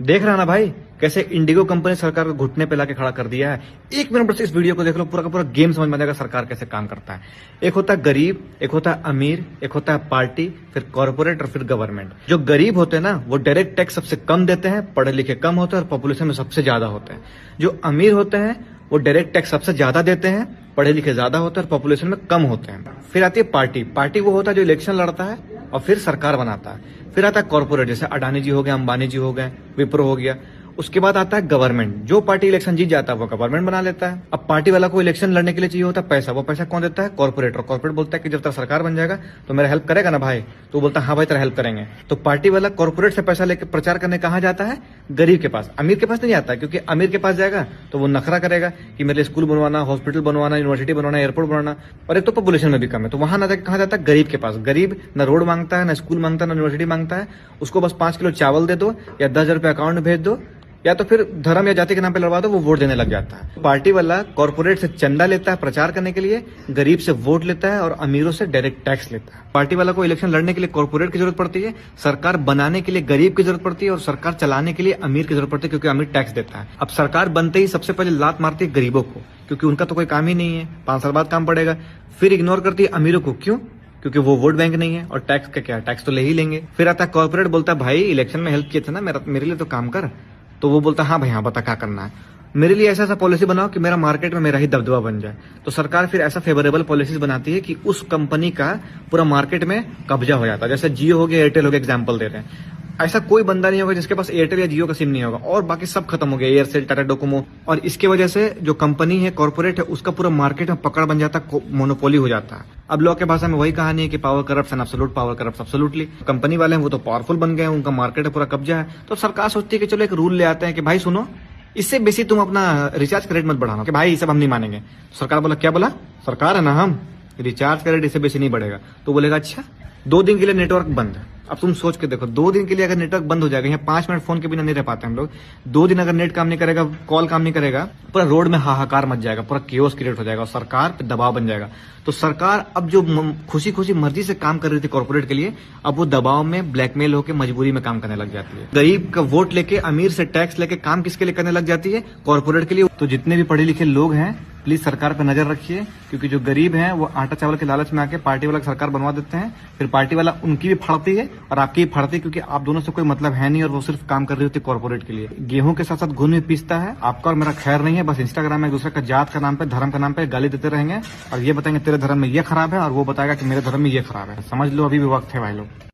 देख रहा ना भाई, कैसे इंडिगो कंपनी सरकार को घुटने पे लाके खड़ा कर दिया है। एक मिनट बस इस वीडियो को देख लो, पूरा का पूरा गेम समझ में आ जाएगा सरकार कैसे काम करता है। एक होता है गरीब, एक होता है अमीर, एक होता है पार्टी, फिर कॉर्पोरेट और फिर गवर्नमेंट। जो गरीब होते हैं ना, वो डायरेक्ट टैक्स सबसे कम देते हैं, पढ़े लिखे कम होते हैं और पॉपुलेशन में सबसे ज्यादा होते हैं। जो अमीर होते हैं वो डायरेक्ट टैक्स सबसे ज्यादा देते हैं, पढ़े लिखे ज्यादा होते हैं और पॉपुलेशन में कम होते हैं। फिर आती है पार्टी। पार्टी वो होता है जो इलेक्शन लड़ता है और फिर सरकार बनाता है। फिर आता है कॉर्पोरेट, जैसे अडानी जी हो गए, अंबानी जी हो गए, विप्रो हो गया। उसके बाद आता है गवर्नमेंट। जो पार्टी इलेक्शन जीत जाता है वो गवर्नमेंट बना लेता है। अब पार्टी वाला को इलेक्शन लड़ने के लिए चाहिए होता है पैसा, वो पैसा कौन देता है? कॉर्पोरेट। और कॉर्पोरेट बोलता है कि जब तक सरकार बन जाएगा तो मेरा हेल्प करेगा ना भाई? तो बोलता है हाँ भाई तेरा हेल्प करेंगे। तो पार्टी वाला कॉर्पोरेट से पैसा लेकर प्रचार करने कहाँ जाता है? गरीब के पास। अमीर के पास नहीं आता, क्योंकि अमीर के पास जाएगा तो वो नखरा करेगा कि मेरे लिए स्कूल बनवाना, हॉस्पिटल बनवाना, यूनिवर्सिटी बनवाना, एयरपोर्ट बनवाना, और एक तो पॉपुलेशन में भी कम है। तो वहां ना कहाँ जाता है? गरीब के पास। गरीब न रोड मांगता है, न स्कूल मांगता है, न यूनिवर्सिटी मांगता है। उसको बस 5 किलो चावल दे दो या 10,000 रुपये अकाउंट में भेज दो, या तो फिर धर्म या जाति के नाम पे लड़वा दो, वो वोट देने लग जाता है। पार्टी वाला कॉर्पोरेट से चंदा लेता है प्रचार करने के लिए, गरीब से वोट लेता है और अमीरों से डायरेक्ट टैक्स लेता है। पार्टी वाला को इलेक्शन लड़ने के लिए कॉर्पोरेट की जरूरत पड़ती है, सरकार बनाने के लिए गरीब की जरूरत पड़ती है और सरकार चलाने के लिए अमीर की जरूरत पड़ती है, क्योंकि अमीर टैक्स देता है। अब सरकार बनते ही सबसे पहले लात मारती है गरीबों को, क्योंकि उनका तो कोई काम ही नहीं है, 5 साल बाद काम पड़ेगा। फिर इग्नोर करती है अमीरों को। क्यों? क्योंकि वो वोट बैंक नहीं है और टैक्स का क्या, टैक्स तो ले ही लेंगे। फिर आता है कॉर्पोरेट, बोलता है भाई इलेक्शन में हेल्प किए थे ना, मेरे लिए तो काम कर। तो वो बोलता हाँ भाई हाँ बता क्या करना है, मेरे लिए ऐसा पॉलिसी बनाओ कि मेरा मार्केट में मेरा ही दबदबा बन जाए। तो सरकार फिर ऐसा फेवरेबल पॉलिसीज बनाती है कि उस कंपनी का पूरा मार्केट में कब्जा हो जाता है। जैसे जियो हो गया, एयरटेल हो गया, एग्जाम्पल दे रहे हैं। ऐसा कोई बंदा नहीं होगा जिसके पास एयरटेल या जियो का सिम नहीं होगा, और बाकी सब खत्म हो गया, एयरसेल, टाटा डोकोमो। और इसके वजह से जो कंपनी है, कॉर्पोरेट है, उसका पूरा मार्केट में पकड़ बन जाता है, मोनोपोली हो जाता है। अब लोग के भाषा में वही कहानी है कि power corrupts and absolute power corrupts absolutely. Company वाले हैं वो तो पावरफुल बन गए हैं, उनका मार्केट है पूरा कब्जा है। तो सरकार सोचती है कि चलो एक रूल ले आते हैं कि भाई सुनो, इससे बेसी तुम अपना रिचार्ज का रेट मत बढ़ाना, कि भाई ये सब हम नहीं मानेंगे। सरकार बोला क्या बोला? सरकार है ना हम, रिचार्ज का रेट इससे बेसी नहीं बढ़ेगा। तो बोलेगा अच्छा 2 दिन के लिए नेटवर्क बंद है। अब तुम सोच के देखो, 2 दिन के लिए अगर नेटवर्क बंद हो जाएगा, यहाँ 5 मिनट फोन के बिना नहीं रह पाते हम लोग। 2 दिन अगर नेट काम नहीं करेगा, कॉल काम नहीं करेगा, पूरा रोड में हाहाकार मच जाएगा, पूरा केओस क्रिएट हो जाएगा और सरकार पे दबाव बन जाएगा। तो सरकार अब जो खुशी खुशी मर्जी से काम कर रही थी कॉर्पोरेट के लिए, अब वो दबाव में ब्लैकमेल होकर मजबूरी में काम करने लग जाती है। गरीब का वोट लेके, अमीर से टैक्स लेके काम किसके लिए करने लग जाती है? कॉर्पोरेट के लिए। तो जितने भी पढ़े लिखे लोग हैं प्लीज सरकार पे नजर रखिए, क्योंकि जो गरीब हैं वो आटा चावल के लालच में आके पार्टी वाला सरकार बनवा देते हैं। फिर पार्टी वाला उनकी भी फाड़ती है और आपकी भी फाड़ती है, क्योंकि आप दोनों से कोई मतलब है नहीं और वो सिर्फ काम कर रही होती है कॉर्पोरेट के लिए। गेहूं के साथ साथ घुन भी पीसता है। आपका और मेरा खैर नहीं है, बस इंस्टाग्राम में एक दूसरे का जात का नाम पे, धर्म का नाम पे गाली देते रहेंगे और ये बताएंगे तेरे धर्म में ये खराब है और वो बताएगा कि मेरे धर्म में ये खराब है। समझ लो अभी भी वक्त है भाई लोग।